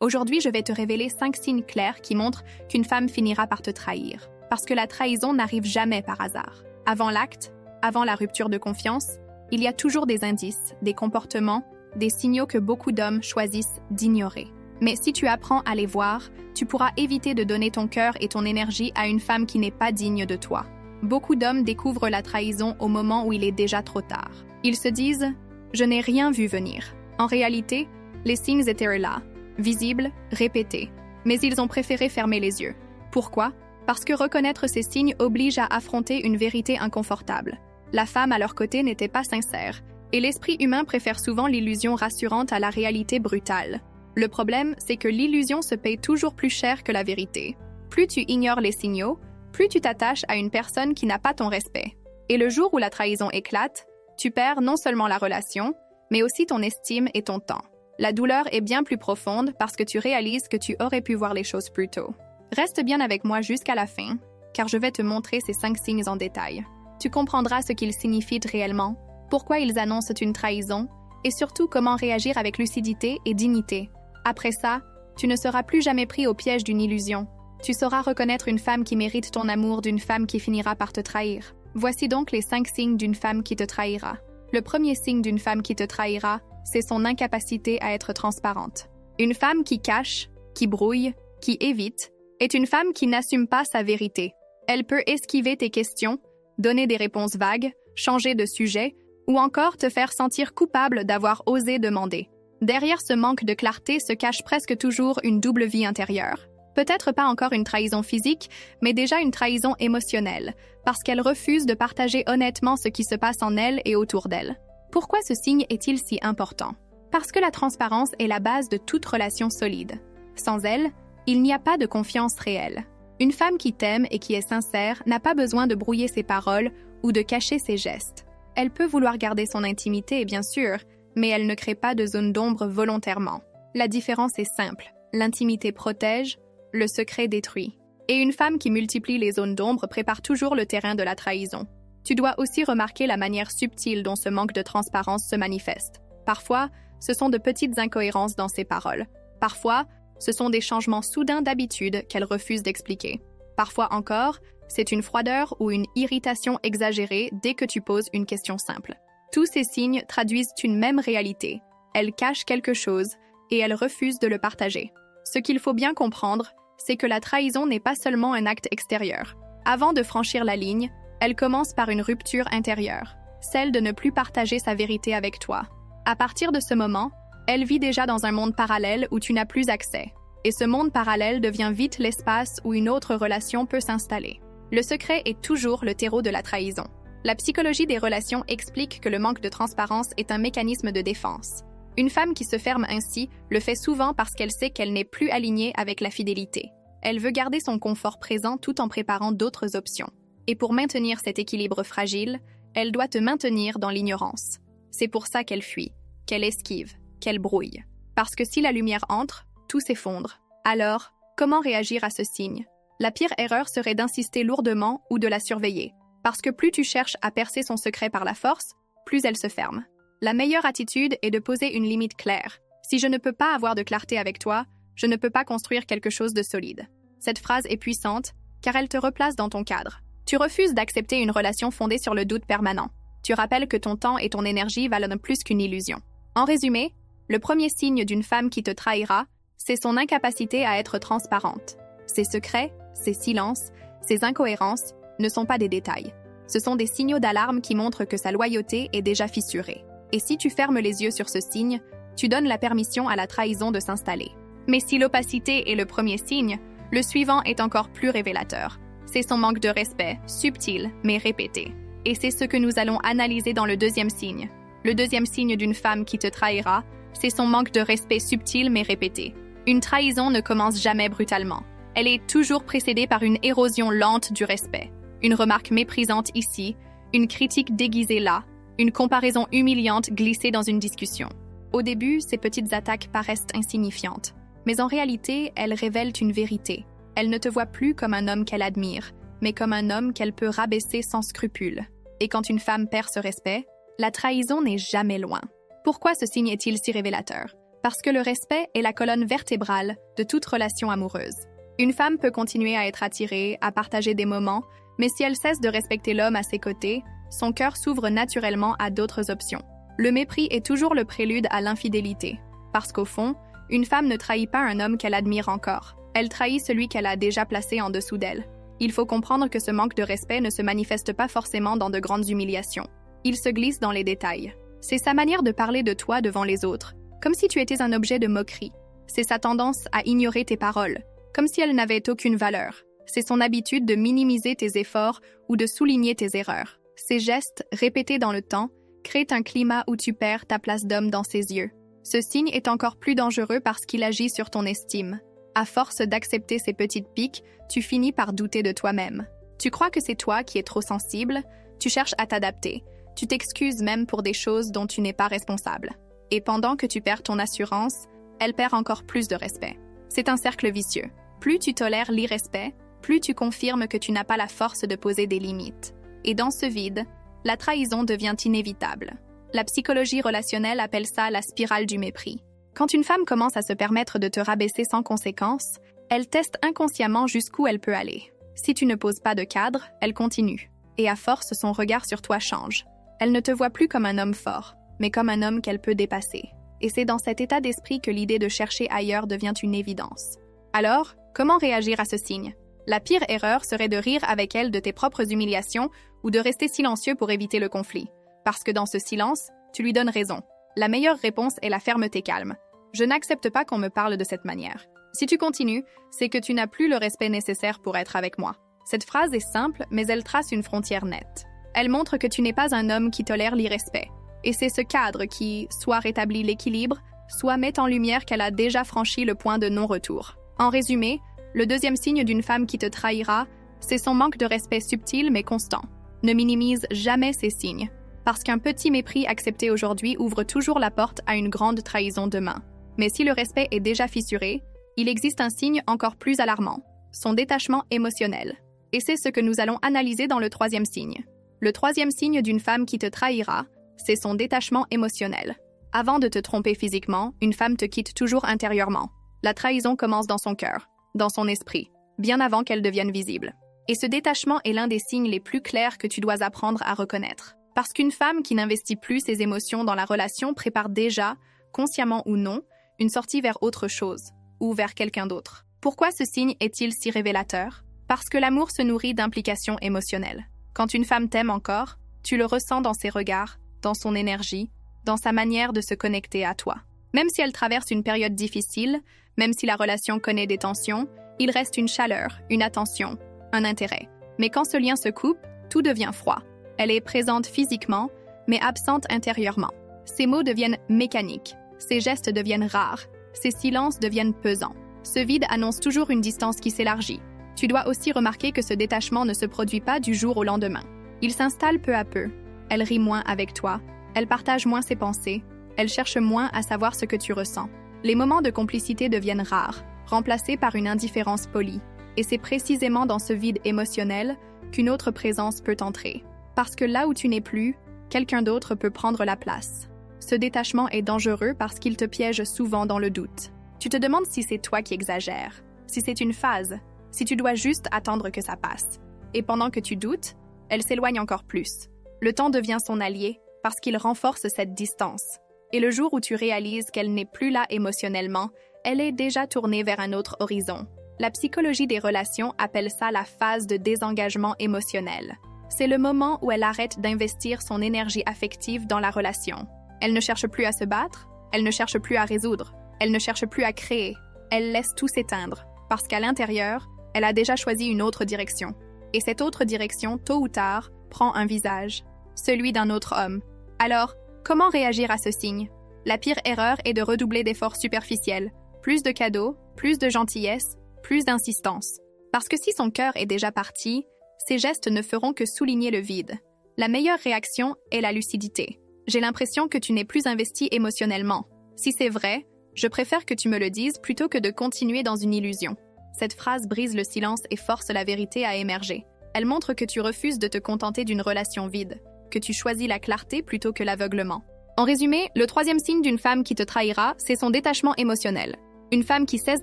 Aujourd'hui, je vais te révéler 5 signes clairs qui montrent qu'une femme finira par te trahir. Parce que la trahison n'arrive jamais par hasard. Avant l'acte, avant la rupture de confiance, il y a toujours des indices, des comportements, des signaux que beaucoup d'hommes choisissent d'ignorer. Mais si tu apprends à les voir, tu pourras éviter de donner ton cœur et ton énergie à une femme qui n'est pas digne de toi. Beaucoup d'hommes découvrent la trahison au moment où il est déjà trop tard. Ils se disent « je n'ai rien vu venir ». En réalité, les signes étaient là, visibles, répétés, mais ils ont préféré fermer les yeux. Pourquoi? Parce que reconnaître ces signes oblige à affronter une vérité inconfortable. La femme à leur côté n'était pas sincère, et l'esprit humain préfère souvent l'illusion rassurante à la réalité brutale. Le problème, c'est que l'illusion se paye toujours plus cher que la vérité. Plus tu ignores les signaux, plus tu t'attaches à une personne qui n'a pas ton respect. Et le jour où la trahison éclate, tu perds non seulement la relation, mais aussi ton estime et ton temps. La douleur est bien plus profonde parce que tu réalises que tu aurais pu voir les choses plus tôt. Reste bien avec moi jusqu'à la fin, car je vais te montrer ces 5 signes en détail. Tu comprendras ce qu'ils signifient réellement, pourquoi ils annoncent une trahison, et surtout comment réagir avec lucidité et dignité. Après ça, tu ne seras plus jamais pris au piège d'une illusion. Tu sauras reconnaître une femme qui mérite ton amour d'une femme qui finira par te trahir. Voici donc les 5 signes d'une femme qui te trahira. Le premier signe d'une femme qui te trahira, c'est son incapacité à être transparente. Une femme qui cache, qui brouille, qui évite, est une femme qui n'assume pas sa vérité. Elle peut esquiver tes questions, donner des réponses vagues, changer de sujet, ou encore te faire sentir coupable d'avoir osé demander. Derrière ce manque de clarté se cache presque toujours une double vie intérieure. Peut-être pas encore une trahison physique, mais déjà une trahison émotionnelle, parce qu'elle refuse de partager honnêtement ce qui se passe en elle et autour d'elle. Pourquoi ce signe est-il si important? Parce que la transparence est la base de toute relation solide. Sans elle, il n'y a pas de confiance réelle. Une femme qui t'aime et qui est sincère n'a pas besoin de brouiller ses paroles ou de cacher ses gestes. Elle peut vouloir garder son intimité, bien sûr, mais elle ne crée pas de zone d'ombre volontairement. La différence est simple. L'intimité protège, le secret détruit. Et une femme qui multiplie les zones d'ombre prépare toujours le terrain de la trahison. Tu dois aussi remarquer la manière subtile dont ce manque de transparence se manifeste. Parfois, ce sont de petites incohérences dans ses paroles. Parfois, ce sont des changements soudains d'habitude qu'elle refuse d'expliquer. Parfois encore, c'est une froideur ou une irritation exagérée dès que tu poses une question simple. Tous ces signes traduisent une même réalité. Elle cache quelque chose et elle refuse de le partager. Ce qu'il faut bien comprendre, c'est que la trahison n'est pas seulement un acte extérieur. Avant de franchir la ligne, elle commence par une rupture intérieure, celle de ne plus partager sa vérité avec toi. À partir de ce moment, elle vit déjà dans un monde parallèle où tu n'as plus accès. Et ce monde parallèle devient vite l'espace où une autre relation peut s'installer. Le secret est toujours le terreau de la trahison. La psychologie des relations explique que le manque de transparence est un mécanisme de défense. Une femme qui se ferme ainsi le fait souvent parce qu'elle sait qu'elle n'est plus alignée avec la fidélité. Elle veut garder son confort présent tout en préparant d'autres options. Et pour maintenir cet équilibre fragile, elle doit te maintenir dans l'ignorance. C'est pour ça qu'elle fuit, qu'elle esquive, qu'elle brouille. Parce que si la lumière entre, tout s'effondre. Alors, comment réagir à ce signe? La pire erreur serait d'insister lourdement ou de la surveiller. Parce que plus tu cherches à percer son secret par la force, plus elle se ferme. La meilleure attitude est de poser une limite claire. Si je ne peux pas avoir de clarté avec toi, je ne peux pas construire quelque chose de solide. Cette phrase est puissante, car elle te replace dans ton cadre. Tu refuses d'accepter une relation fondée sur le doute permanent. Tu rappelles que ton temps et ton énergie valent plus qu'une illusion. En résumé, le premier signe d'une femme qui te trahira, c'est son incapacité à être transparente. Ses secrets, ses silences, ses incohérences ne sont pas des détails. Ce sont des signaux d'alarme qui montrent que sa loyauté est déjà fissurée. Et si tu fermes les yeux sur ce signe, tu donnes la permission à la trahison de s'installer. Mais si l'opacité est le premier signe, le suivant est encore plus révélateur. C'est son manque de respect, subtil mais répété. Et c'est ce que nous allons analyser dans le deuxième signe. Le deuxième signe d'une femme qui te trahira, c'est son manque de respect subtil mais répété. Une trahison ne commence jamais brutalement. Elle est toujours précédée par une érosion lente du respect. Une remarque méprisante ici, une critique déguisée là, une comparaison humiliante glissée dans une discussion. Au début, ces petites attaques paraissent insignifiantes, mais en réalité, elles révèlent une vérité. Elle ne te voit plus comme un homme qu'elle admire, mais comme un homme qu'elle peut rabaisser sans scrupule. Et quand une femme perd ce respect, la trahison n'est jamais loin. Pourquoi ce signe est-il si révélateur? Parce que le respect est la colonne vertébrale de toute relation amoureuse. Une femme peut continuer à être attirée, à partager des moments, mais si elle cesse de respecter l'homme à ses côtés, son cœur s'ouvre naturellement à d'autres options. Le mépris est toujours le prélude à l'infidélité, parce qu'au fond, une femme ne trahit pas un homme qu'elle admire encore. Elle trahit celui qu'elle a déjà placé en dessous d'elle. Il faut comprendre que ce manque de respect ne se manifeste pas forcément dans de grandes humiliations. Il se glisse dans les détails. C'est sa manière de parler de toi devant les autres, comme si tu étais un objet de moquerie. C'est sa tendance à ignorer tes paroles, comme si elles n'avaient aucune valeur. C'est son habitude de minimiser tes efforts ou de souligner tes erreurs. Ces gestes, répétés dans le temps, créent un climat où tu perds ta place d'homme dans ses yeux. Ce signe est encore plus dangereux parce qu'il agit sur ton estime. À force d'accepter ces petites piques, tu finis par douter de toi-même. Tu crois que c'est toi qui es trop sensible, tu cherches à t'adapter, tu t'excuses même pour des choses dont tu n'es pas responsable. Et pendant que tu perds ton assurance, elle perd encore plus de respect. C'est un cercle vicieux. Plus tu tolères l'irrespect, plus tu confirmes que tu n'as pas la force de poser des limites. Et dans ce vide, la trahison devient inévitable. La psychologie relationnelle appelle ça la spirale du mépris. Quand une femme commence à se permettre de te rabaisser sans conséquence, elle teste inconsciemment jusqu'où elle peut aller. Si tu ne poses pas de cadre, elle continue. Et à force, son regard sur toi change. Elle ne te voit plus comme un homme fort, mais comme un homme qu'elle peut dépasser. Et c'est dans cet état d'esprit que l'idée de chercher ailleurs devient une évidence. Alors, comment réagir à ce signe? La pire erreur serait de rire avec elle de tes propres humiliations ou de rester silencieux pour éviter le conflit. Parce que dans ce silence, tu lui donnes raison. La meilleure réponse est la fermeté calme. Je n'accepte pas qu'on me parle de cette manière. Si tu continues, c'est que tu n'as plus le respect nécessaire pour être avec moi. Cette phrase est simple, mais elle trace une frontière nette. Elle montre que tu n'es pas un homme qui tolère l'irrespect. Et c'est ce cadre qui, soit rétablit l'équilibre, soit met en lumière qu'elle a déjà franchi le point de non-retour. En résumé, le deuxième signe d'une femme qui te trahira, c'est son manque de respect subtil mais constant. Ne minimise jamais ces signes, parce qu'un petit mépris accepté aujourd'hui ouvre toujours la porte à une grande trahison demain. Mais si le respect est déjà fissuré, il existe un signe encore plus alarmant, son détachement émotionnel. Et c'est ce que nous allons analyser dans le troisième signe. Le troisième signe d'une femme qui te trahira, c'est son détachement émotionnel. Avant de te tromper physiquement, une femme te quitte toujours intérieurement. La trahison commence dans son cœur, dans son esprit, bien avant qu'elle devienne visible. Et ce détachement est l'un des signes les plus clairs que tu dois apprendre à reconnaître. Parce qu'une femme qui n'investit plus ses émotions dans la relation prépare déjà, consciemment ou non, une sortie vers autre chose, ou vers quelqu'un d'autre. Pourquoi ce signe est-il si révélateur? Parce que l'amour se nourrit d'implications émotionnelles. Quand une femme t'aime encore, tu le ressens dans ses regards, dans son énergie, dans sa manière de se connecter à toi. Même si elle traverse une période difficile, même si la relation connaît des tensions, il reste une chaleur, une attention, un intérêt. Mais quand ce lien se coupe, tout devient froid. Elle est présente physiquement, mais absente intérieurement. Ses mots deviennent mécaniques, ses gestes deviennent rares, ses silences deviennent pesants. Ce vide annonce toujours une distance qui s'élargit. Tu dois aussi remarquer que ce détachement ne se produit pas du jour au lendemain. Il s'installe peu à peu. Elle rit moins avec toi, elle partage moins ses pensées, elle cherche moins à savoir ce que tu ressens. Les moments de complicité deviennent rares, remplacés par une indifférence polie. Et c'est précisément dans ce vide émotionnel qu'une autre présence peut entrer. Parce que là où tu n'es plus, quelqu'un d'autre peut prendre la place. Ce détachement est dangereux parce qu'il te piège souvent dans le doute. Tu te demandes si c'est toi qui exagères, si c'est une phase, si tu dois juste attendre que ça passe. Et pendant que tu doutes, elle s'éloigne encore plus. Le temps devient son allié parce qu'il renforce cette distance. Et le jour où tu réalises qu'elle n'est plus là émotionnellement, elle est déjà tournée vers un autre horizon. La psychologie des relations appelle ça la phase de désengagement émotionnel. C'est le moment où elle arrête d'investir son énergie affective dans la relation. Elle ne cherche plus à se battre, elle ne cherche plus à résoudre, elle ne cherche plus à créer. Elle laisse tout s'éteindre, parce qu'à l'intérieur, elle a déjà choisi une autre direction. Et cette autre direction, tôt ou tard, prend un visage, celui d'un autre homme. Alors, comment réagir à ce signe? La pire erreur est de redoubler d'efforts superficiels. Plus de cadeaux, plus de gentillesse, plus d'insistance. Parce que si son cœur est déjà parti, ces gestes ne feront que souligner le vide. La meilleure réaction est la lucidité. J'ai l'impression que tu n'es plus investi émotionnellement. Si c'est vrai, je préfère que tu me le dises plutôt que de continuer dans une illusion. Cette phrase brise le silence et force la vérité à émerger. Elle montre que tu refuses de te contenter d'une relation vide, que tu choisis la clarté plutôt que l'aveuglement. En résumé, le troisième signe d'une femme qui te trahira, c'est son détachement émotionnel. Une femme qui cesse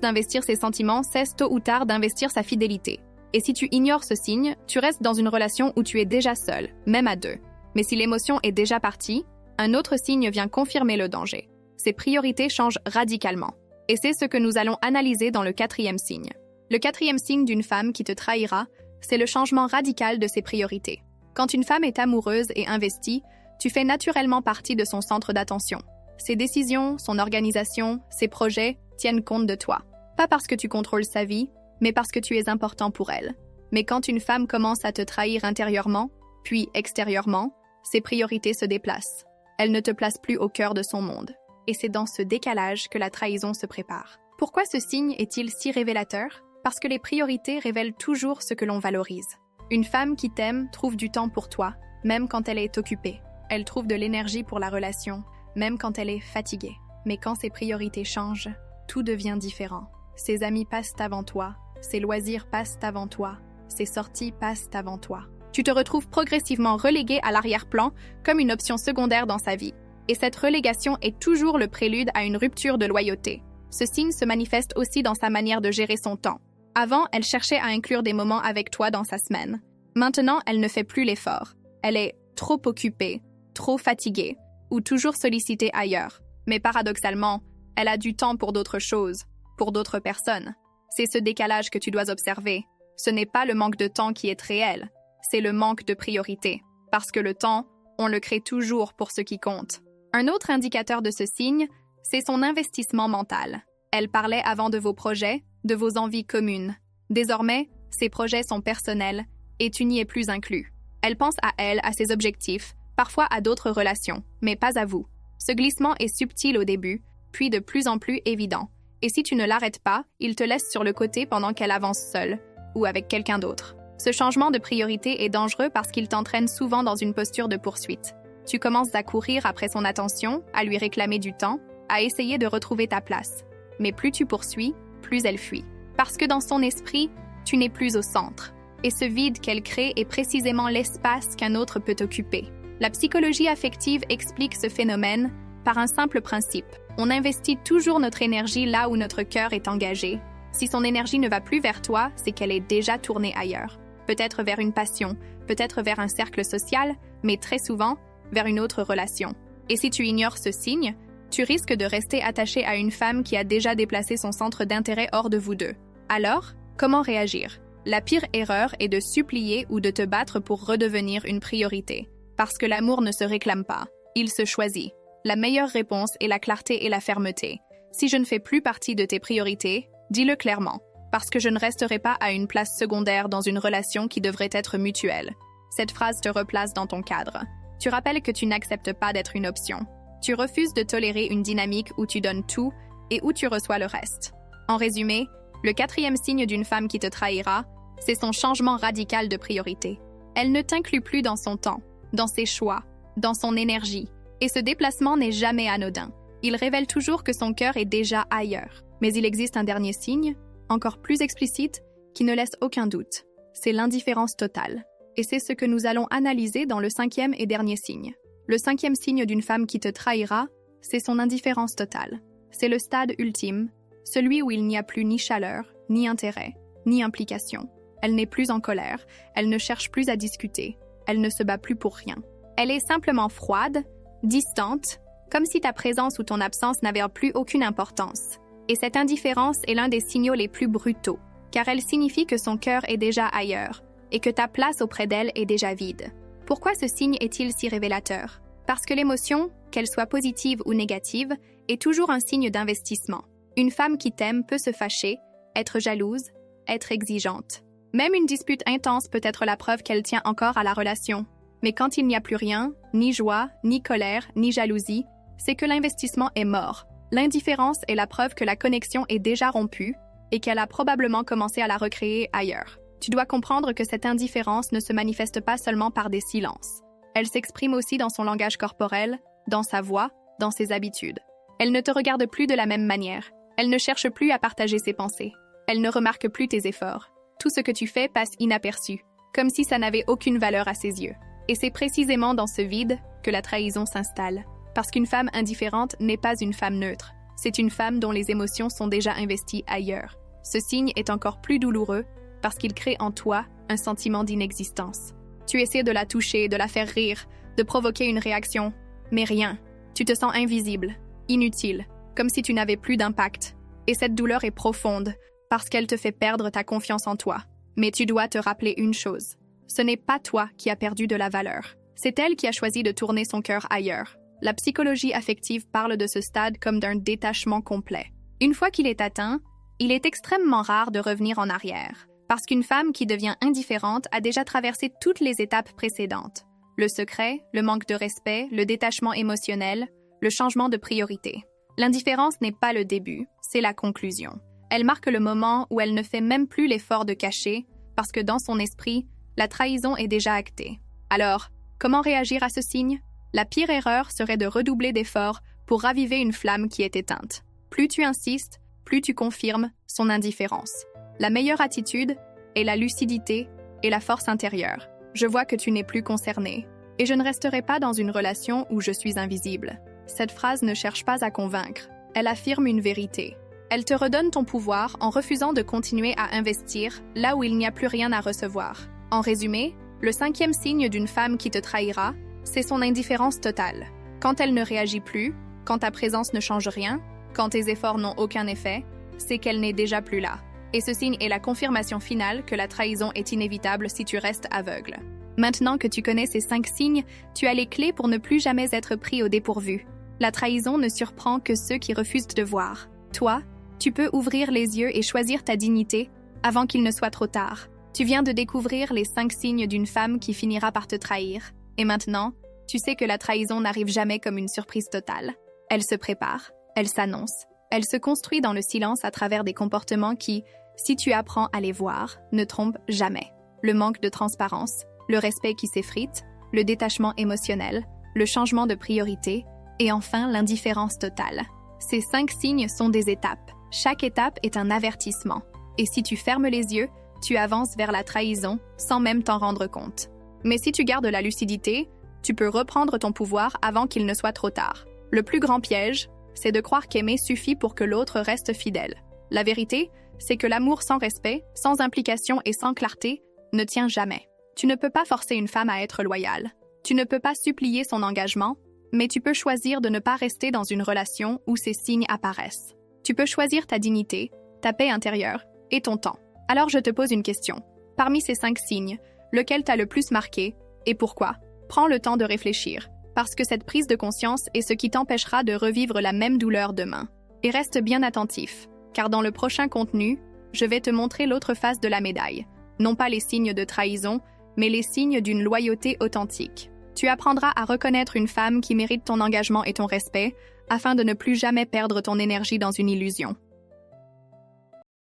d'investir ses sentiments cesse tôt ou tard d'investir sa fidélité. Et si tu ignores ce signe, tu restes dans une relation où tu es déjà seul, même à deux. Mais si l'émotion est déjà partie, un autre signe vient confirmer le danger. Ses priorités changent radicalement. Et c'est ce que nous allons analyser dans le quatrième signe. Le quatrième signe d'une femme qui te trahira, c'est le changement radical de ses priorités. Quand une femme est amoureuse et investie, tu fais naturellement partie de son centre d'attention. Ses décisions, son organisation, ses projets tiennent compte de toi. Pas parce que tu contrôles sa vie, mais parce que tu es important pour elle. Mais quand une femme commence à te trahir intérieurement, puis extérieurement, ses priorités se déplacent. Elle ne te place plus au cœur de son monde. Et c'est dans ce décalage que la trahison se prépare. Pourquoi ce signe est-il si révélateur? Parce que les priorités révèlent toujours ce que l'on valorise. Une femme qui t'aime trouve du temps pour toi, même quand elle est occupée. Elle trouve de l'énergie pour la relation, même quand elle est fatiguée. Mais quand ses priorités changent, tout devient différent. Ses amis passent avant toi, ses loisirs passent avant toi, ses sorties passent avant toi. Tu te retrouves progressivement relégué à l'arrière-plan comme une option secondaire dans sa vie. Et cette relégation est toujours le prélude à une rupture de loyauté. Ce signe se manifeste aussi dans sa manière de gérer son temps. Avant, elle cherchait à inclure des moments avec toi dans sa semaine. Maintenant, elle ne fait plus l'effort. Elle est trop occupée, trop fatiguée, ou toujours sollicitée ailleurs. Mais paradoxalement, elle a du temps pour d'autres choses, pour d'autres personnes. C'est ce décalage que tu dois observer. Ce n'est pas le manque de temps qui est réel, c'est le manque de priorité. Parce que le temps, on le crée toujours pour ce qui compte. Un autre indicateur de ce signe, c'est son investissement mental. Elle parlait avant de vos projets, de vos envies communes. Désormais, ses projets sont personnels et tu n'y es plus inclus. Elle pense à elle, à ses objectifs, parfois à d'autres relations, mais pas à vous. Ce glissement est subtil au début, puis de plus en plus évident. Et si tu ne l'arrêtes pas, il te laisse sur le côté pendant qu'elle avance seule, ou avec quelqu'un d'autre. Ce changement de priorité est dangereux parce qu'il t'entraîne souvent dans une posture de poursuite. Tu commences à courir après son attention, à lui réclamer du temps, à essayer de retrouver ta place. Mais plus tu poursuis, plus elle fuit. Parce que dans son esprit, tu n'es plus au centre. Et ce vide qu'elle crée est précisément l'espace qu'un autre peut occuper. La psychologie affective explique ce phénomène par un simple principe. On investit toujours notre énergie là où notre cœur est engagé. Si son énergie ne va plus vers toi, c'est qu'elle est déjà tournée ailleurs. Peut-être vers une passion, peut-être vers un cercle social, mais très souvent, vers une autre relation. Et si tu ignores ce signe, tu risques de rester attaché à une femme qui a déjà déplacé son centre d'intérêt hors de vous deux. Alors, comment réagir? La pire erreur est de supplier ou de te battre pour redevenir une priorité. Parce que l'amour ne se réclame pas, il se choisit. La meilleure réponse est la clarté et la fermeté. Si je ne fais plus partie de tes priorités, dis-le clairement, parce que je ne resterai pas à une place secondaire dans une relation qui devrait être mutuelle. Cette phrase te replace dans ton cadre. Tu rappelles que tu n'acceptes pas d'être une option. Tu refuses de tolérer une dynamique où tu donnes tout et où tu reçois le reste. En résumé, le quatrième signe d'une femme qui te trahira, c'est son changement radical de priorité. Elle ne t'inclut plus dans son temps, dans ses choix, dans son énergie. Et ce déplacement n'est jamais anodin. Il révèle toujours que son cœur est déjà ailleurs. Mais il existe un dernier signe, encore plus explicite, qui ne laisse aucun doute. C'est l'indifférence totale. Et c'est ce que nous allons analyser dans le cinquième et dernier signe. Le cinquième signe d'une femme qui te trahira, c'est son indifférence totale. C'est le stade ultime, celui où il n'y a plus ni chaleur, ni intérêt, ni implication. Elle n'est plus en colère, elle ne cherche plus à discuter, elle ne se bat plus pour rien. Elle est simplement froide, distante, comme si ta présence ou ton absence n'avaient plus aucune importance. Et cette indifférence est l'un des signaux les plus brutaux, car elle signifie que son cœur est déjà ailleurs et que ta place auprès d'elle est déjà vide. Pourquoi ce signe est-il si révélateur? Parce que l'émotion, qu'elle soit positive ou négative, est toujours un signe d'investissement. Une femme qui t'aime peut se fâcher, être jalouse, être exigeante. Même une dispute intense peut être la preuve qu'elle tient encore à la relation. Mais quand il n'y a plus rien, ni joie, ni colère, ni jalousie, c'est que l'investissement est mort. L'indifférence est la preuve que la connexion est déjà rompue et qu'elle a probablement commencé à la recréer ailleurs. Tu dois comprendre que cette indifférence ne se manifeste pas seulement par des silences. Elle s'exprime aussi dans son langage corporel, dans sa voix, dans ses habitudes. Elle ne te regarde plus de la même manière. Elle ne cherche plus à partager ses pensées. Elle ne remarque plus tes efforts. Tout ce que tu fais passe inaperçu, comme si ça n'avait aucune valeur à ses yeux. Et c'est précisément dans ce vide que la trahison s'installe. Parce qu'une femme indifférente n'est pas une femme neutre. C'est une femme dont les émotions sont déjà investies ailleurs. Ce signe est encore plus douloureux parce qu'il crée en toi un sentiment d'inexistence. Tu essaies de la toucher, de la faire rire, de provoquer une réaction, mais rien. Tu te sens invisible, inutile, comme si tu n'avais plus d'impact. Et cette douleur est profonde parce qu'elle te fait perdre ta confiance en toi. Mais tu dois te rappeler une chose. Ce n'est pas toi qui as perdu de la valeur. C'est elle qui a choisi de tourner son cœur ailleurs. La psychologie affective parle de ce stade comme d'un détachement complet. Une fois qu'il est atteint, il est extrêmement rare de revenir en arrière, parce qu'une femme qui devient indifférente a déjà traversé toutes les étapes précédentes. Le secret, le manque de respect, le détachement émotionnel, le changement de priorité. L'indifférence n'est pas le début, c'est la conclusion. Elle marque le moment où elle ne fait même plus l'effort de cacher, parce que dans son esprit, la trahison est déjà actée. Alors, comment réagir à ce signe? La pire erreur serait de redoubler d'efforts pour raviver une flamme qui est éteinte. Plus tu insistes, plus tu confirmes son indifférence. La meilleure attitude est la lucidité et la force intérieure. Je vois que tu n'es plus concerné, et je ne resterai pas dans une relation où je suis invisible. Cette phrase ne cherche pas à convaincre, elle affirme une vérité. Elle te redonne ton pouvoir en refusant de continuer à investir là où il n'y a plus rien à recevoir. En résumé, le 5e signe d'une femme qui te trahira, c'est son indifférence totale. Quand elle ne réagit plus, quand ta présence ne change rien, quand tes efforts n'ont aucun effet, c'est qu'elle n'est déjà plus là. Et ce signe est la confirmation finale que la trahison est inévitable si tu restes aveugle. Maintenant que tu connais ces 5 signes, tu as les clés pour ne plus jamais être pris au dépourvu. La trahison ne surprend que ceux qui refusent de voir. Toi, tu peux ouvrir les yeux et choisir ta dignité avant qu'il ne soit trop tard. Tu viens de découvrir les 5 signes d'une femme qui finira par te trahir. Et maintenant, tu sais que la trahison n'arrive jamais comme une surprise totale. Elle se prépare, elle s'annonce, elle se construit dans le silence à travers des comportements qui, si tu apprends à les voir, ne trompent jamais. Le manque de transparence, le respect qui s'effrite, le détachement émotionnel, le changement de priorité et enfin l'indifférence totale. Ces 5 signes sont des étapes. Chaque étape est un avertissement. Et si tu fermes les yeux, tu avances vers la trahison sans même t'en rendre compte. Mais si tu gardes la lucidité, tu peux reprendre ton pouvoir avant qu'il ne soit trop tard. Le plus grand piège, c'est de croire qu'aimer suffit pour que l'autre reste fidèle. La vérité, c'est que l'amour sans respect, sans implication et sans clarté ne tient jamais. Tu ne peux pas forcer une femme à être loyale. Tu ne peux pas supplier son engagement, mais tu peux choisir de ne pas rester dans une relation où ces signes apparaissent. Tu peux choisir ta dignité, ta paix intérieure et ton temps. Alors je te pose une question. Parmi ces 5 signes, lequel t'a le plus marqué et pourquoi? Prends le temps de réfléchir, parce que cette prise de conscience est ce qui t'empêchera de revivre la même douleur demain. Et reste bien attentif, car dans le prochain contenu, je vais te montrer l'autre face de la médaille. Non pas les signes de trahison, mais les signes d'une loyauté authentique. Tu apprendras à reconnaître une femme qui mérite ton engagement et ton respect, afin de ne plus jamais perdre ton énergie dans une illusion.